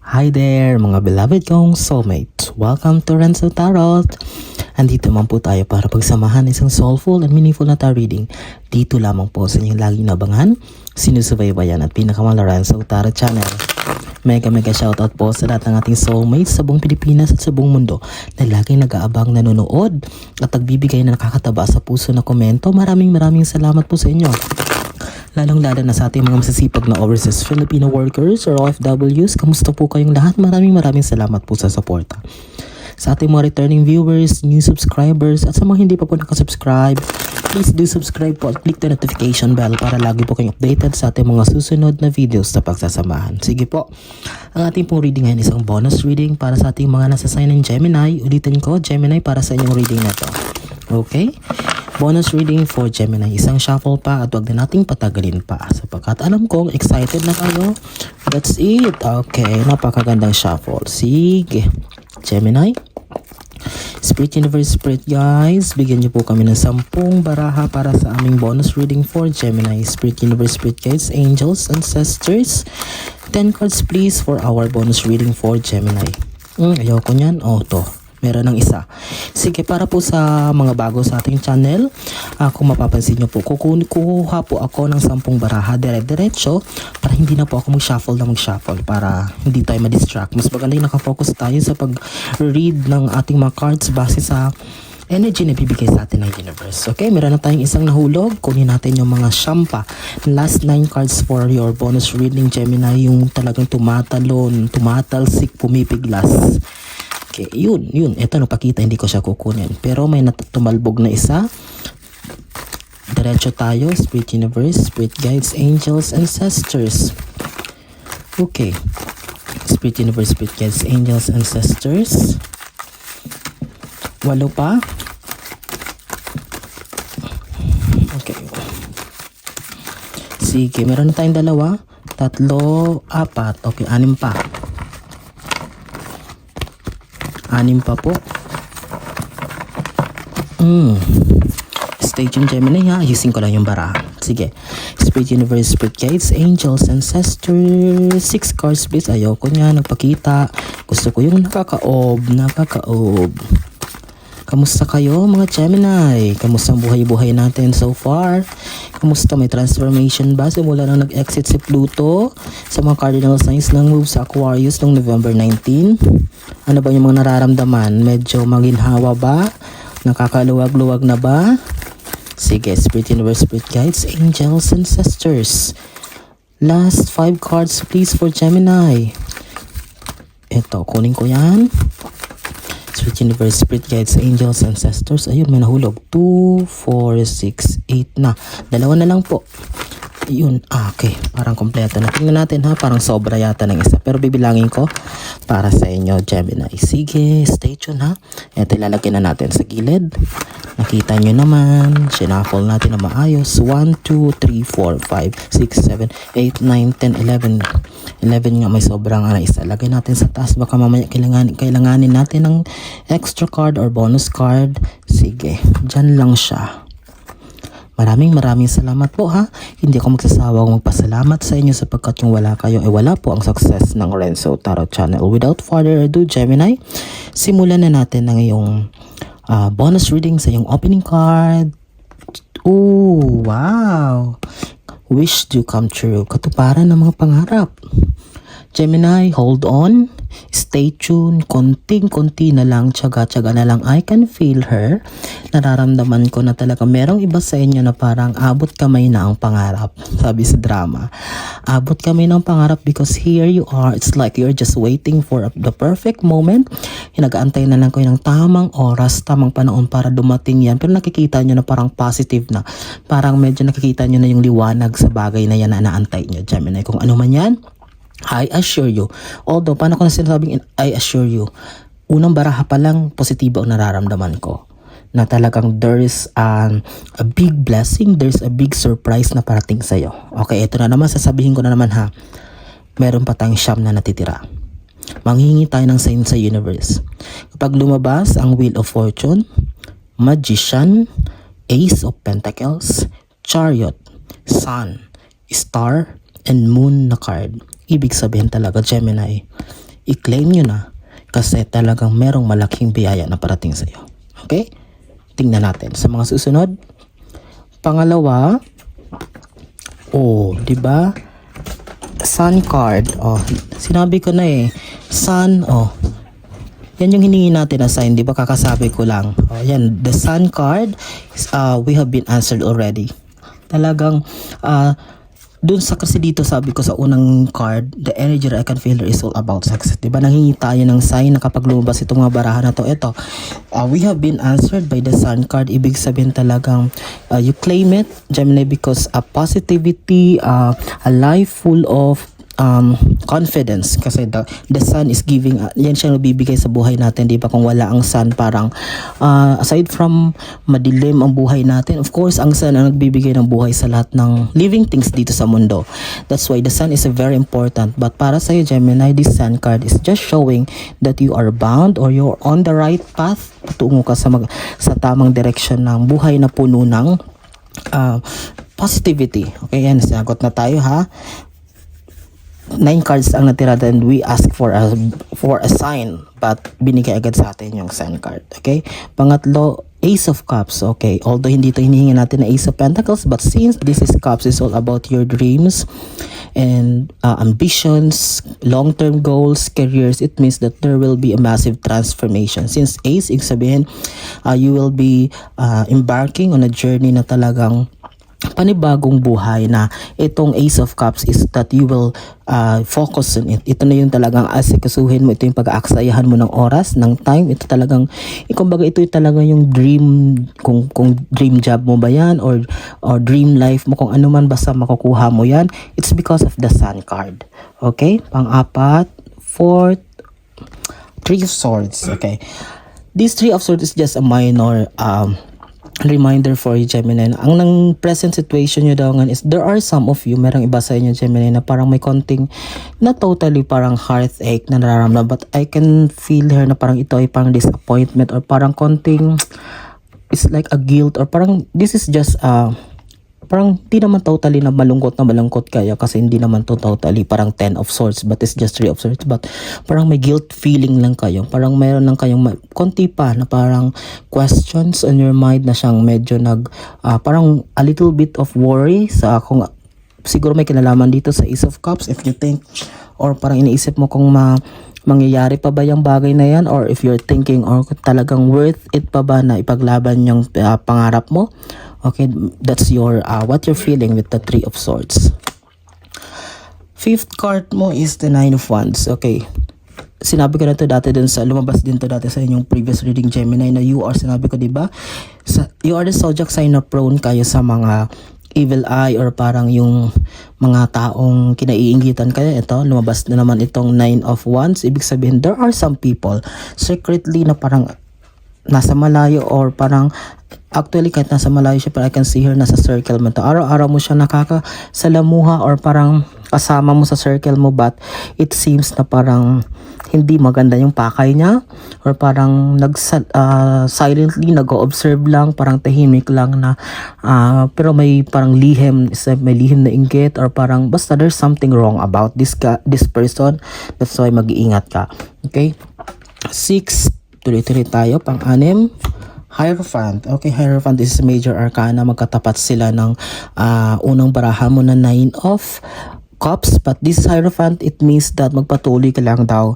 Hi there mga beloved kong soulmates! Welcome to Renzo Tarot! Andito man po tayo para pagsamahan isang soulful and meaningful na tarot reading. Dito lamang po sa inyong laging nabangan, sinusubaybayan at pinakamahal na Renzo Tarot channel. Mega shoutout po sa lahat ng ating soulmates sa buong Pilipinas at sa buong mundo na laging nag-aabang nanonood at nagbibigay na nakakataba sa puso na komento. Maraming salamat po sa inyo. Lalong-lalo na sa ating mga masasipag na overseas Filipino workers or OFWs. Kamusta po kayong lahat? Maraming salamat po sa suporta. Sa ating mga returning viewers, new subscribers, at sa mga hindi pa po nakasubscribe, please do subscribe po at click the notification bell para lagi po kayong updated sa ating mga susunod na videos na pagsasamahan. Sige po, ang ating pong reading ngayon isang bonus reading para sa ating mga nasa sign ng Gemini. Ulitin ko, Gemini, para sa inyong reading na to. Okay? Bonus reading for Gemini. Isang shuffle pa at wag na nating patagalin pa sapagkat alam kong excited na kayo. That's it. Okay, napakagandang shuffle. Sige, Gemini. Spirit Universe, Spirit guys, bigyan niyo po kami ng 10 baraha para sa aming bonus reading for Gemini. Spirit Universe, Spirit guides, angels, ancestors. 10 cards please for our bonus reading for Gemini. Ayoko niyan. To. Meron ng isa. Sige, para po sa mga bago sa ating channel, kung mapapansin nyo po, kukuha po ako ng 10 baraha dire-diretso para hindi na po ako mag-shuffle para hindi tayo ma-distract. Mas maganda yung nakafocus tayo sa pag-read ng ating mga cards base sa energy na bibigay sa atin ng universe. Okay, meron na tayong isang nahulog. Kunin natin yung mga siyampa. Last 9 cards for your bonus reading, Gemini, yung talagang tumatalon, tumatalsik, pumipiglas. Okay, yun. Ito napakita, hindi ko siya kukunin. Pero may tumalbog na isa. Diretso tayo. Spirit Universe, Spirit Guides, Angels, Ancestors. Okay. Spirit Universe, Spirit Guides, Angels, Ancestors. 8 pa. Okay. Sige, meron na tayong 2, 3, 4. Okay, 6 pa. 6 pa po. Stay tuned, Gemini, ha. Ayusin ko lang yung bara. Sige. Spirit Universe, Spirit Guides, Angels, Ancestors. 6 cards please. Ayoko niya. Nagpakita. Gusto ko yung nakakaob. Kamusta kayo mga Gemini? Kamusta ang buhay-buhay natin so far? Kamusta, may transformation ba? Simula nang nag-exit si Pluto sa mga cardinal signs ng move sa Aquarius noong November 19. Ano ba yung mga nararamdaman? Medyo maginhawa ba? Nakakaluwag-luwag na ba? Sige, Spirit Universe, Spirit Guides, Angels, Ancestors. Last 5 cards please for Gemini. Ito, kunin ko yan. Spirit Universe, Spirit Guides, Angels, Ancestors. Ayun, may nahulog. 2, 4, 6, 8 na. 2 na lang po. Yun. Okay. Parang kompleto na. Tingnan natin, ha. Parang sobra yata ng isa. Pero bibilangin ko para sa inyo, Gemini. Sige, stay tuned, ha. Ito ilalagay na natin sa gilid. Nakita nyo naman. Shuffle natin na maayos. 1, 2, 3, 4, 5, 6, 7, 8, 9, 10, 11. 11 nga, may sobrang isa. Lagay natin sa taas. Baka mamaya kailanganin natin ng extra card or bonus card. Sige, dyan lang siya. Maraming salamat po, ha. Hindi ako magsasawang magpasalamat sa inyo sapagkat yung wala kayo, wala po ang success ng Renzo Tarot Channel. Without further ado, Gemini, simulan na natin ng iyong bonus reading sa iyong opening card. Ooh, wow! Wish to come true. Katuparan ng mga pangarap. Gemini, hold on. Stay tuned. Konting-konti na lang. Tsaga-tsaga na lang. I can feel her. Nararamdaman ko na talaga merong iba sa inyo na parang abot kamay na ang pangarap. Sabi sa drama. Abot kamay ng pangarap because here you are. It's like you're just waiting for the perfect moment. Nag-aantay na lang kayo ng tamang oras, tamang panahon para dumating yan. Pero nakikita nyo na parang positive na. Parang medyo nakikita nyo na yung liwanag sa bagay na yan na naantay nyo, Gemini. Kung ano man yan, I assure you. Although, paano ko na sinasabing I assure you? Unang baraha pa lang, positibo ang nararamdaman ko. Na talagang there's a big blessing, there's a big surprise na parating sa'yo. Okay, ito na naman, sasabihin ko na naman, ha. Meron pa tayong 9 na natitira. Manghingi tayo ng sign sa universe. Kapag lumabas ang Wheel of Fortune, Magician, Ace of Pentacles, Chariot, Sun, Star, and Moon na card. Ibig sabihin talaga, Gemini, i-claim nyo na kasi talagang merong malaking biyaya na parating sa iyo. Okay? Tingnan natin sa mga susunod. Pangalawa, di ba? Sun card. Sinabi ko na Sun, yan yung hiningi natin na sign, di ba? Kakasabi ko lang. Yan, the Sun card, we have been answered already. Talagang, dun sa kasi dito sabi ko sa unang card, the energy that I can feel is all about success. Diba? Nanghingi tayo ng sign na kapag lumabas itong mga barahan na to. Ito, we have been answered by the Sun card. Ibig sabihin talagang you claim it, Gemini, because a positivity, a life full of confidence, kasi the sun is giving, yan siya nabibigay sa buhay natin, di ba? Kung wala ang sun, parang aside from madilim ang buhay natin, of course ang sun ang nagbibigay ng buhay sa lahat ng living things dito sa mundo. That's why the sun is very important. But para sa iyo, Gemini, this sun card is just showing that you are bound or you're on the right path, patungo ka sa tamang direction ng buhay na puno ng positivity. Okay, yan, sagot na tayo ha. 9 cards ang natira, then we ask for a sign, but binigay agad sa atin yung Sun card. Okay? Pangatlo, Ace of Cups. Okay, although hindi ito hinihingi natin na Ace of Pentacles, but since this is Cups, is all about your dreams and ambitions, long-term goals, careers, it means that there will be a massive transformation. Since Ace, ibig sabihin, you will be embarking on a journey na talagang panibagong buhay, na itong Ace of Cups is that you will focus on it. Ito na yung talagang asikasuhin mo, ito yung pag-aaksayahan mo ng oras, ng time. Ito talagang, kumbaga ito yung talagang yung dream, kung dream job mo ba yan, or dream life mo, kung ano man basta makukuha mo yan, it's because of the Sun card. Okay? Pang-apat, fourth, Three of Swords. Okay? This Three of Swords is just a minor reminder for you, Gemini. Ang nang present situation nyo daw is there are some of you, merong iba sa inyo, Gemini, na parang may konting, na totally parang heartache na nararamdaman, but I can feel her na parang ito ay parang disappointment, or parang konting, it's like a guilt, or parang this is just parang di naman totally na malungkot kayo, kasi hindi naman to totally parang 10 of Swords, but it's just 3 of Swords, but parang may guilt feeling lang kayo, parang mayroon lang kayong konti pa na parang questions on your mind, na siyang medyo parang a little bit of worry sa kung siguro may kinalaman dito sa Ace of Cups, if you think, or parang iniisip mo kung mangyayari pa ba yung bagay na yan, or if you're thinking or talagang worth it pa ba na ipaglaban yung pangarap mo. Okay, that's your what you're feeling with the Three of Swords. Fifth card mo is the Nine of Wands. Okay, sinabi ko na to dati dun sa, lumabas din to dati sa inyong previous reading, Gemini, na you are, sinabi ko diba, you are the zodiac sign na prone kayo sa mga evil eye, or parang yung mga taong kinaiinggitan kayo. Ito, lumabas na naman itong Nine of Wands. Ibig sabihin, there are some people secretly na parang nasa malayo, or parang actually kahit nasa malayo siya, pero I can see her nasa circle mo to. Araw-araw mo siya nakakasalamuha, or parang kasama mo sa circle mo, but it seems na parang hindi maganda yung pakay niya, or parang silently nag-observe lang, parang tahimik lang na pero may parang lihim na inggit, or parang basta there's something wrong about this person. That's why mag-iingat ka. Okay, 6, tuloy-tuloy tayo. Pang-anim, Hierophant. Okay, Hierophant is major arcana. Magkatapat sila ng unang barahan mo na 9 of Cups. But this Hierophant, it means that magpatuloy ka lang daw,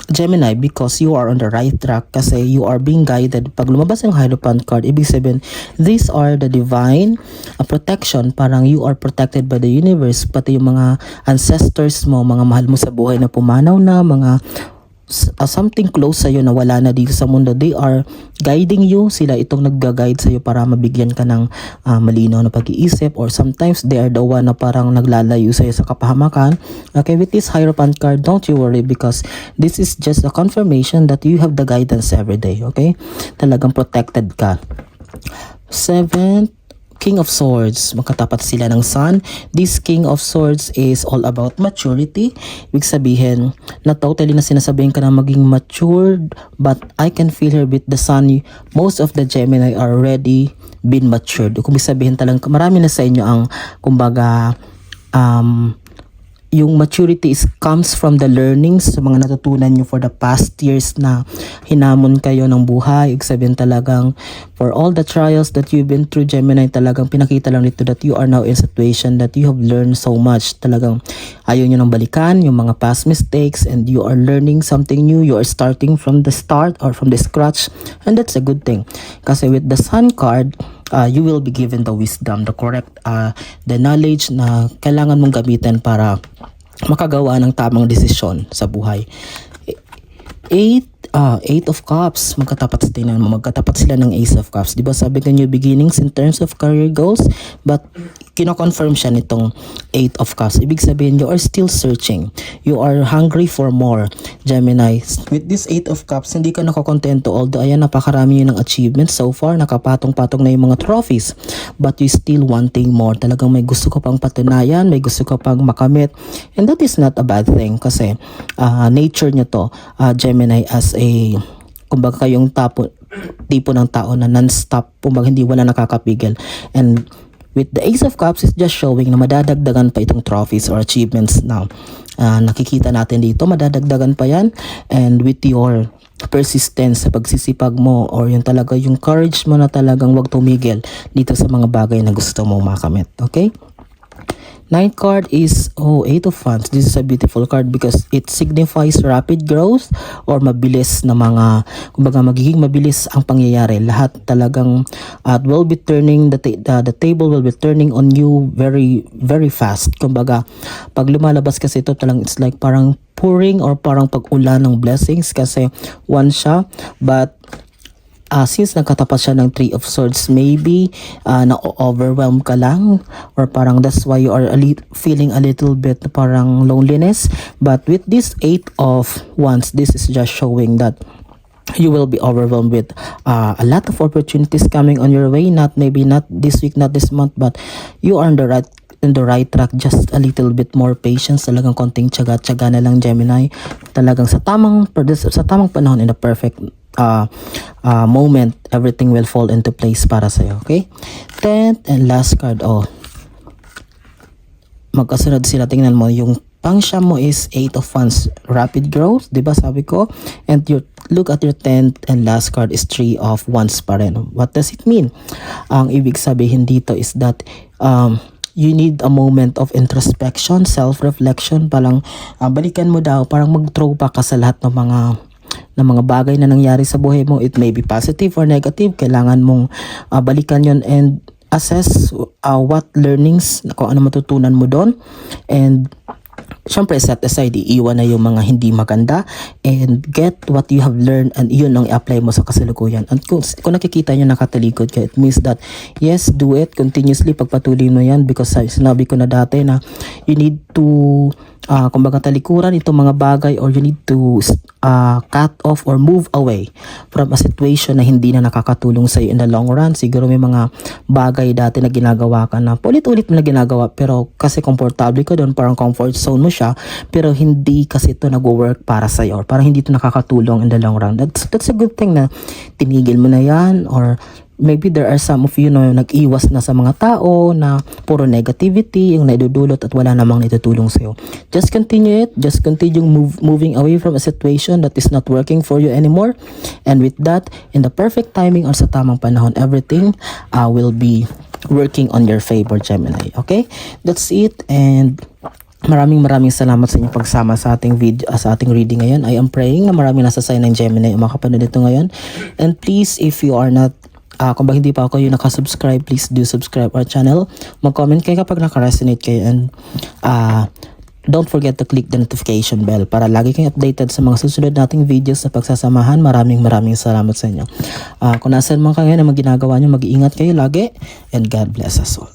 Gemini, because you are on the right track, kasi you are being guided. Pag lumabas yung Hierophant card, ibig sabihin, these are the divine protection. Parang you are protected by the universe. Pati yung mga ancestors mo, mga mahal mo sa buhay na pumanaw na, mga something close sa'yo na wala na dito sa mundo, they are guiding you. Sila itong nagga-guide sa'yo para mabigyan ka ng malinaw na pag-iisip, or sometimes they are the one na parang naglalayo sa'yo sa kapahamakan. Okay, with this Hierophant card, don't you worry, because this is just a confirmation that you have the guidance every day. Okay, talagang protected ka. 7th, King of Swords. Magkatapat sila ng Sun. This King of Swords is all about maturity. Ibig sabihin na totally na sinasabihin ka na maging matured, but I can feel here with the Sun, most of the Gemini are already been matured. Kung sabihin talagang marami na sa inyo ang kumbaga yung maturity comes from the learnings sa mga natutunan nyo for the past years na hinamon kayo ng buhay. Ibig sabihin talagang for all the trials that you've been through, Gemini, talagang pinakita lang dito that you are now in a situation that you have learned so much. Talagang ayaw nyo nang balikan yung mga past mistakes and you are learning something new. You are starting from the start or from the scratch, and that's a good thing. Kasi with the Sun card, you will be given the wisdom, the correct, the knowledge na kailangan mong gamitin para makagawa ng tamang desisyon sa buhay. Eight of Cups, magkatapat sila ng Ace of Cups. Diba sabi ko new beginnings in terms of career goals, but kino-confirm siya nitong Eight of Cups. Ibig sabihin, you are still searching. You are hungry for more, Gemini. With this Eight of Cups, hindi ka nakakontento. Although, ayan, napakarami yun ng achievements so far. Nakapatong-patong na yung mga trophies. But you still wanting more. Talagang may gusto ka pang patunayan, may gusto ka pang makamit. And that is not a bad thing kasi nature nyo to, Gemini, as a kumbaga kayong tipo ng tao na non-stop, kumbaga hindi wala nakakapigil. And with the Ace of Cups, is just showing na madadagdagan pa itong trophies or achievements na nakikita natin dito. Madadagdagan pa yan. And with your persistence sa pagsisipag mo or yung talaga yung courage mo na talagang wag tumigil dito sa mga bagay na gusto mong makamit. Okay? Ninth card is Eight of Wands. This is a beautiful card because it signifies rapid growth or mabilis na mga, kumbaga magiging mabilis ang pangyayari. Lahat talagang will be turning, the table will be turning on you very, very fast. Kumbaga, pag lumalabas kasi ito talagang it's like parang pouring or parang pag-ulan ng blessings kasi one siya, but since nagkatapat siya ng Three of Swords, maybe na-overwhelm ka lang or parang that's why you are feeling a little bit parang loneliness. But with this Eight of Wands, this is just showing that you will be overwhelmed with a lot of opportunities coming on your way. Maybe not this week, not this month, but you are on the right track. Just a little bit more patience, talagang konting tiyaga na lang, Gemini. Talagang sa tamang panahon, in the perfect moment, everything will fall into place para sa'yo. Okay? 10th and last card. Magkasunod sila. Tingnan mo, yung pang-siyam mo is Eight of Wands, rapid growth, diba sabi ko? And look at your 10th and last card is Three of Wands pa rin. What does it mean? Ang ibig sabihin dito is that you need a moment of introspection, self-reflection. Parang balikan mo daw, parang mag-throwback ka sa lahat ng mga bagay na nangyari sa buhay mo. It may be positive or negative. Kailangan mong balikan yon and assess what learnings, kung ano matutunan mo doon. And syempre set aside, iiwan na yung mga hindi maganda and get what you have learned and yun ang i-apply mo sa kasalukuyan. And kung nakikita nyo nakatalikod ka, it means that yes, do it continuously, pagpatuloy mo yan because sinabi ko na dati na you need to kumbaga talikuran itong mga bagay or you need to cut off or move away from a situation na hindi na nakakatulong sa iyo in the long run. Siguro may mga bagay dati na ginagawa ka na ulit-ulit mo na ginagawa pero kasi komportable ka doon, parang comfort zone mo siya, pero hindi kasi ito nag-work para sa iyo or parang hindi ito nakakatulong in the long run. That's a good thing na tinigil mo na yan. Or maybe there are some of you na nag-iwas na sa mga tao na puro negativity yung naidudulot at wala namang naitutulong sa'yo. Just continue it. Just continue moving away from a situation that is not working for you anymore. And with that, in the perfect timing or sa tamang panahon, everything will be working on your favor, Gemini. Okay? That's it. And maraming salamat sa inyong pagsama sa ating video, sa ating reading ngayon. I am praying na maraming nasa sign ng Gemini ang makapanood dito ngayon. And please, if you are not kung ba hindi pa ako yung nakasubscribe, please do subscribe our channel. Mag-comment kayo kapag naka-resonate kayo and don't forget to click the notification bell para lagi kayong updated sa mga susunod nating videos sa pagsasamahan. Maraming salamat sa inyo. Kung nasan man kayo na ginagawa nyo, mag-iingat kayo lagi and God bless us all.